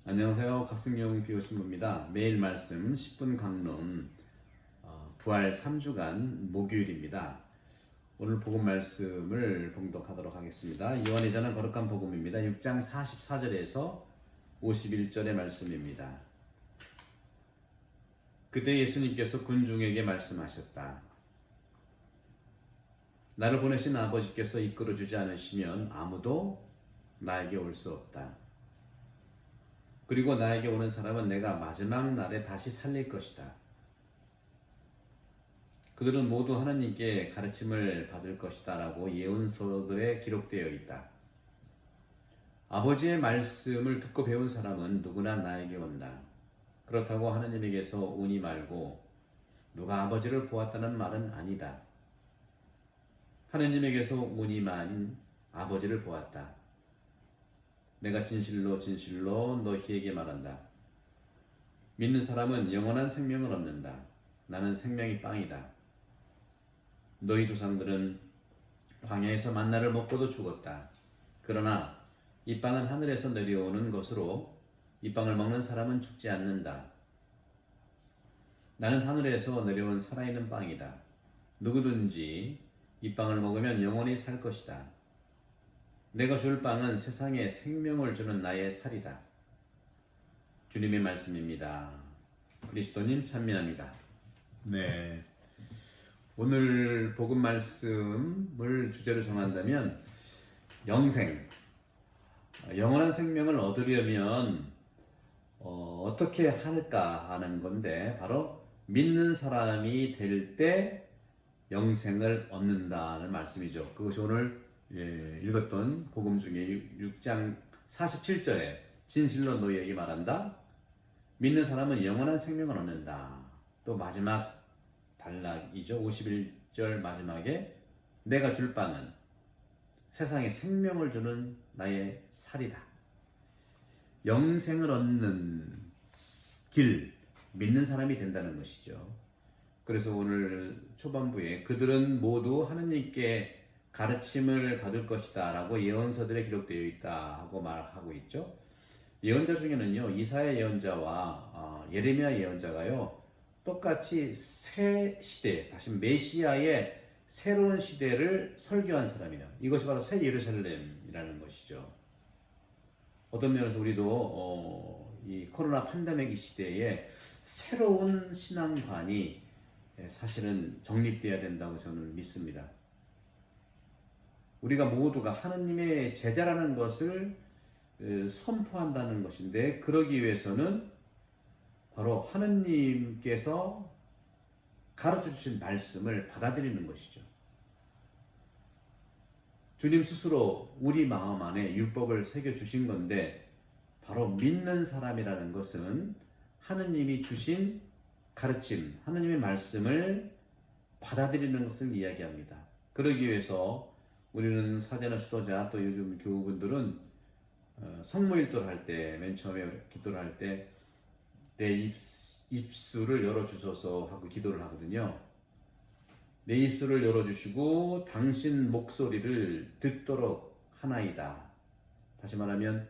안녕하세요. 각승용 비오신부입니다. 매일 말씀 10분 강론 부활 3주간 목요일입니다. 오늘 복음 말씀을 봉독하도록 하겠습니다. 요한에 전한 거룩한 복음입니다. 6장 44절에서 51절의 말씀입니다. 그때 예수님께서 군중에게 말씀하셨다. 나를 보내신 아버지께서 이끌어주지 않으시면 아무도 나에게 올 수 없다. 그리고 나에게 오는 사람은 내가 마지막 날에 다시 살릴 것이다. 그들은 모두 하나님께 가르침을 받을 것이다 라고 예언서들에 기록되어 있다. 아버지의 말씀을 듣고 배운 사람은 누구나 나에게 온다. 그렇다고 하나님에게서 오니 말고 누가 아버지를 보았다는 말은 아니다. 하나님에게서 오니만 아버지를 보았다. 내가 진실로 진실로 너희에게 말한다. 믿는 사람은 영원한 생명을 얻는다. 나는 생명이 빵이다. 너희 조상들은 광야에서 만나를 먹고도 죽었다. 그러나 이 빵은 하늘에서 내려오는 것으로 이 빵을 먹는 사람은 죽지 않는다. 나는 하늘에서 내려온 살아있는 빵이다. 누구든지 이 빵을 먹으면 영원히 살 것이다. 내가 줄 빵은 세상에 생명을 주는 나의 살이다. 주님의 말씀입니다. 그리스도님 찬미합니다. 네, 오늘 복음 말씀을 주제로 정한다면 영생, 영원한 생명을 얻으려면 어떻게 할까 하는 건데, 바로 믿는 사람이 될 때 영생을 얻는다는 말씀이죠. 그것이 오늘 읽었던 복음 중에 6장 47절에 진실로 너희에게 말한다. 믿는 사람은 영원한 생명을 얻는다. 또 마지막 단락이죠. 51절 마지막에 내가 줄 빵은 세상에 생명을 주는 나의 살이다. 영생을 얻는 길, 믿는 사람이 된다는 것이죠. 그래서 오늘 초반부에 그들은 모두 하느님께 가르침을 받을 것이다 라고 예언서들에 기록되어 있다 하고 말하고 있죠. 예언자 중에는요, 이사야 예언자와 예레미야 예언자가요, 똑같이 새 시대, 다시 메시아의 새로운 시대를 설교한 사람이에요. 이것이 바로 새 예루살렘이라는 것이죠. 어떤 면에서 우리도 이 코로나 팬데믹 시대에 새로운 신앙관이 사실은 정립되어야 된다고 저는 믿습니다. 우리가 모두가 하느님의 제자라는 것을 선포한다는 것인데, 그러기 위해서는 바로 하느님께서 가르쳐 주신 말씀을 받아들이는 것이죠. 주님 스스로 우리 마음 안에 율법을 새겨 주신 건데, 바로 믿는 사람이라는 것은 하느님이 주신 가르침, 하느님의 말씀을 받아들이는 것을 이야기합니다. 그러기 위해서 우리는 사제나 수도자, 또 요즘 교우분들은 성모일도를 할 때, 맨 처음에 기도를 할 때 내 입술을 열어주소서 하고 기도를 하거든요. 내 입술을 열어주시고 당신 목소리를 듣도록 하나이다. 다시 말하면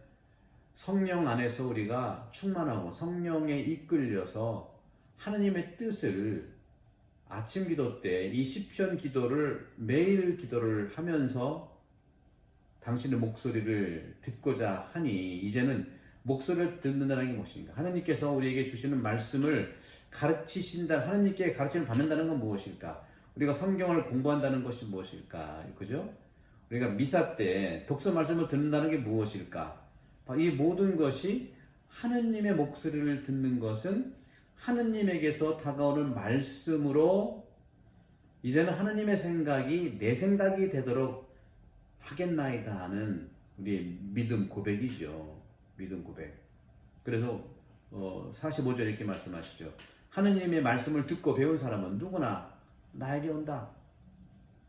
성령 안에서 우리가 충만하고 성령에 이끌려서 하느님의 뜻을 아침 기도 때 이 시편 기도를 매일 기도를 하면서 당신의 목소리를 듣고자 하니, 이제는 목소리를 듣는다는 게 무엇인가? 하나님께서 우리에게 주시는 말씀을 가르치신다, 하나님께 가르침을 받는다는 건 무엇일까? 우리가 성경을 공부한다는 것이 무엇일까? 그죠? 우리가 미사 때 독서 말씀을 듣는다는 게 무엇일까? 이 모든 것이 하나님의 목소리를 듣는 것은 하느님에게서 다가오는 말씀으로 이제는 하느님의 생각이 내 생각이 되도록 하겠나이다 하는 우리의 믿음 고백이죠. 믿음 고백. 그래서 45절 이렇게 말씀하시죠. 하느님의 말씀을 듣고 배운 사람은 누구나 나에게 온다.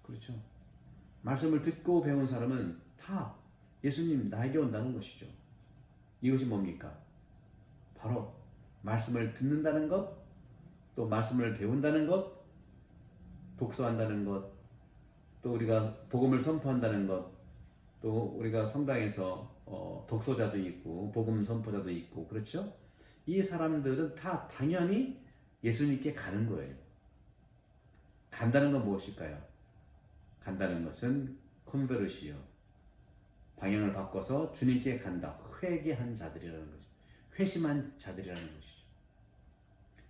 그렇죠. 말씀을 듣고 배운 사람은 다 예수님 나에게 온다는 것이죠. 이것이 뭡니까? 바로 말씀을 듣는다는 것, 또 말씀을 배운다는 것, 독서한다는 것, 또 우리가 복음을 선포한다는 것, 또 우리가 성당에서 독소자도 있고 복음 선포자도 있고 그렇죠? 이 사람들은 다 당연히 예수님께 가는 거예요. 간다는 건 무엇일까요? 간다는 것은 컨베르시요. 방향을 바꿔서 주님께 간다. 회개한 자들이라는 것이죠. 회심한 자들이라는 것이죠.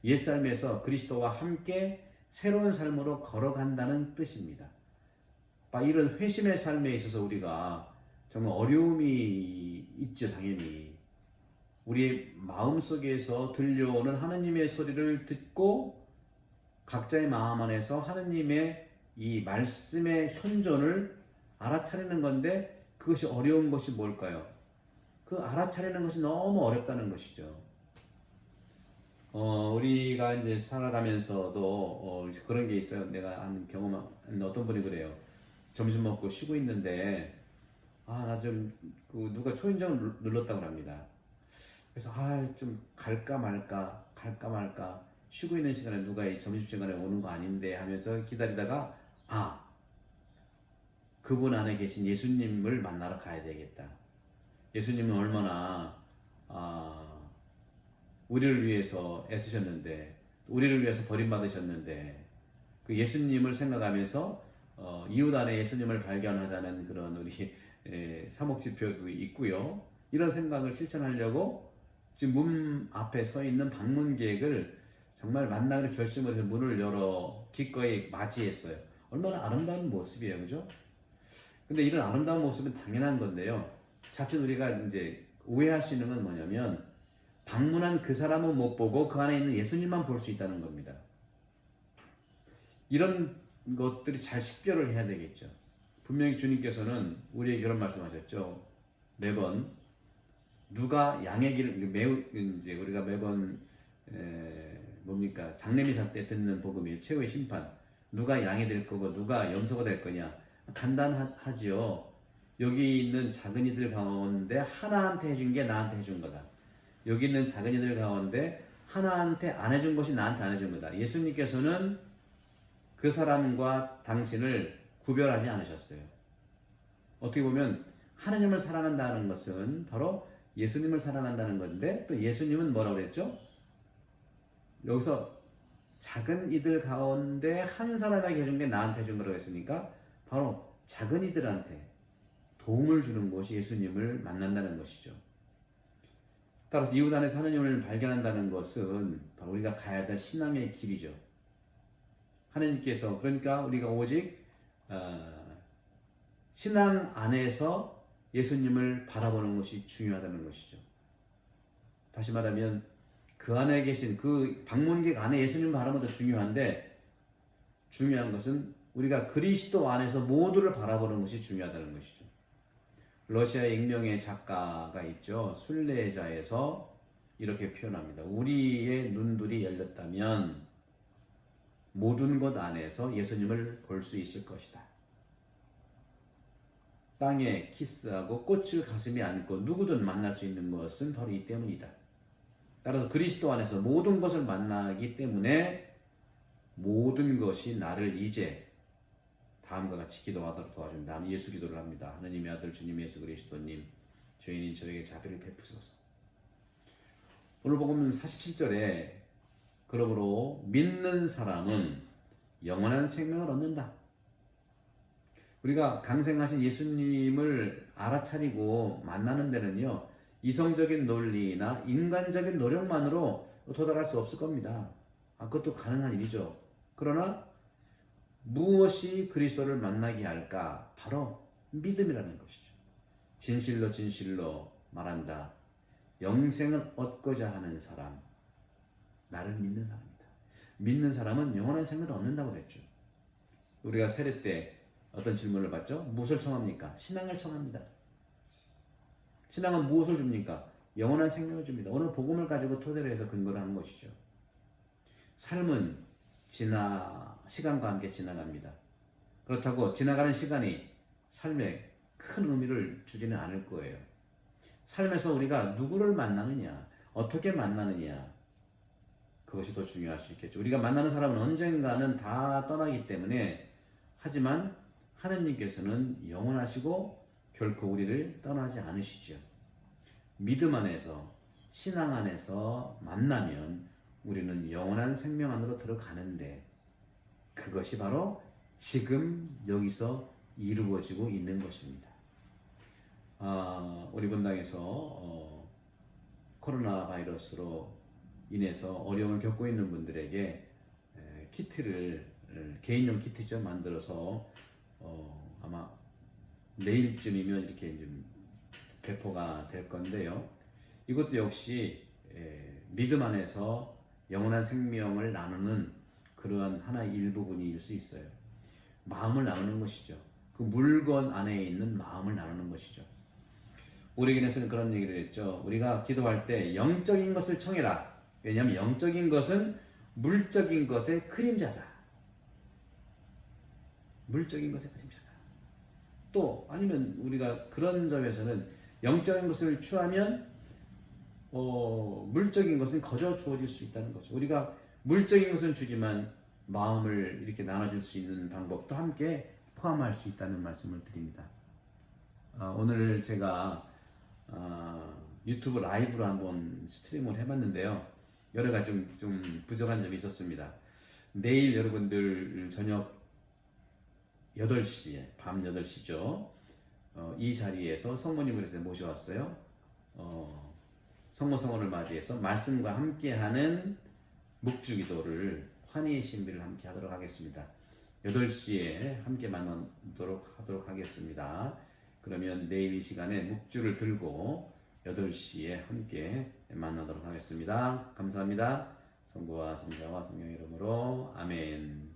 옛삶에서 그리스도와 함께 새로운 삶으로 걸어간다는 뜻입니다. 이런 회심의 삶에 있어서 우리가 정말 어려움이 있죠, 당연히. 우리의 마음속에서 들려오는 하느님의 소리를 듣고 각자의 마음 안에서 하느님의 이 말씀의 현존을 알아차리는 건데 그것이 어려운 것이 뭘까요? 그 알아차리는 것이 너무 어렵다는 것이죠. 우리가 이제 살아가면서도 그런 게 있어요. 내가 한 경험한 어떤 분이 그래요. 점심 먹고 쉬고 있는데 나 좀 누가 초인종을 눌렀다고 합니다. 그래서 좀 갈까 말까 쉬고 있는 시간에 누가 이 점심시간에 오는 거 아닌데 하면서 기다리다가 그분 안에 계신 예수님을 만나러 가야 되겠다. 예수님은 얼마나 우리를 위해서 애쓰셨는데 우리를 위해서 버림받으셨는데 그 예수님을 생각하면서 이웃 안에 예수님을 발견하자는 그런 우리 사목지표도 있고요. 이런 생각을 실천하려고 지금 문 앞에 서 있는 방문객을 정말 만나기로 결심을 해서 문을 열어 기꺼이 맞이했어요. 얼마나 아름다운 모습이에요, 그죠? 근데 이런 아름다운 모습은 당연한 건데요. 자칫 우리가 이제 오해할 수 있는 건 뭐냐면 방문한 그 사람은 못 보고 그 안에 있는 예수님만 볼 수 있다는 겁니다. 이런 것들이 잘 식별을 해야 되겠죠. 분명히 주님께서는 우리에게 그런 말씀하셨죠. 매번 누가 양의 길을 이제 우리가 매번 장례미사 때 듣는 복음이에요. 최후의 심판. 누가 양이 될 거고 누가 염소가 될 거냐. 간단하지요. 여기 있는 작은 이들 가운데 하나한테 해준 게 나한테 해준 거다. 여기 있는 작은 이들 가운데 하나한테 안 해준 것이 나한테 안 해준 거다. 예수님께서는 그 사람과 당신을 구별하지 않으셨어요. 어떻게 보면 하나님을 사랑한다는 것은 바로 예수님을 사랑한다는 건데 또 예수님은 뭐라고 그랬죠? 여기서 작은 이들 가운데 한 사람에게 해준 게 나한테 해준 거라고 했으니까 바로 작은 이들한테 도움을 주는 것이 예수님을 만난다는 것이죠. 따라서 이웃 안에서 하나님을 발견한다는 것은 바로 우리가 가야 될 신앙의 길이죠. 하나님께서 그러니까 우리가 오직 신앙 안에서 예수님을 바라보는 것이 중요하다는 것이죠. 다시 말하면 그 안에 계신 그 방문객 안에 예수님을 바라보는 것도 중요한데 중요한 것은 우리가 그리스도 안에서 모두를 바라보는 것이 중요하다는 것이죠. 러시아 익명의 작가가 있죠. 순례자에서 이렇게 표현합니다. 우리의 눈들이 열렸다면 모든 것 안에서 예수님을 볼 수 있을 것이다. 땅에 키스하고 꽃을 가슴에 안고 누구든 만날 수 있는 것은 바로 이 때문이다. 따라서 그리스도 안에서 모든 것을 만나기 때문에 모든 것이 나를 이제 다음과 같이 기도하도록 도와준다. 나는 예수 기도를 합니다. 하나님의 아들 주님 예수 그리스도님, 죄인인 저에게 자비를 베푸소서. 오늘 복음 47절에 그러므로 믿는 사람은 영원한 생명을 얻는다. 우리가 강생하신 예수님을 알아차리고 만나는 데는요, 이성적인 논리나 인간적인 노력만으로 도달할 수 없을 겁니다. 그것도 가능한 일이죠. 그러나 무엇이 그리스도를 만나게 할까? 바로 믿음이라는 것이죠. 진실로 진실로 말한다. 영생을 얻고자 하는 사람, 나를 믿는 사람이다. 믿는 사람은 영원한 생명을 얻는다고 그랬죠. 우리가 세례 때 어떤 질문을 받죠? 무엇을 청합니까? 신앙을 청합니다. 신앙은 무엇을 줍니까? 영원한 생명을 줍니다. 오늘 복음을 가지고 토대로 해서 근거를 하는 것이죠. 삶은 시간과 함께 지나갑니다. 그렇다고 지나가는 시간이 삶에 큰 의미를 주지는 않을 거예요. 삶에서 우리가 누구를 만나느냐, 어떻게 만나느냐, 그것이 더 중요할 수 있겠죠. 우리가 만나는 사람은 언젠가는 다 떠나기 때문에, 하지만 하느님께서는 영원하시고 결코 우리를 떠나지 않으시죠. 믿음 안에서, 신앙 안에서 만나면 우리는 영원한 생명 안으로 들어가는데, 그것이 바로 지금 여기서 이루어지고 있는 것입니다. 우리 본당에서 코로나 바이러스로 인해서 어려움을 겪고 있는 분들에게 키트를, 개인용 키트죠, 만들어서 아마 내일쯤이면 이렇게 좀 배포가 될 건데요. 이것도 역시 믿음 안에서 영원한 생명을 나누는 그러한 하나의 일부분일 수 있어요. 마음을 나누는 것이죠. 그 물건 안에 있는 마음을 나누는 것이죠. 우리 교회에서는 그런 얘기를 했죠. 우리가 기도할 때 영적인 것을 청해라. 왜냐하면 영적인 것은 물적인 것의 그림자다. 물적인 것의 그림자다. 또 아니면 우리가 그런 점에서는 영적인 것을 취하면 물적인 것은 거저 주어질 수 있다는 거죠. 우리가 물적인 것은 주지만 마음을 이렇게 나눠줄 수 있는 방법도 함께 포함할 수 있다는 말씀을 드립니다. 오늘 제가 유튜브 라이브로 한번 스트리밍을 해봤는데요. 여러 가지 좀 부족한 점이 있었습니다. 내일 여러분들 저녁 8시에, 밤 8시죠. 이 자리에서 성모님을 해서 모셔왔어요. 성모성원을 맞이해서 말씀과 함께하는 묵주기도를, 환희의 신비를 함께 하도록 하겠습니다. 8시에 함께 만나도록 하도록 하겠습니다. 그러면 내일 이 시간에 묵주를 들고 8시에 함께 만나도록 하겠습니다. 감사합니다. 성부와 성자와 성령의 이름으로 아멘.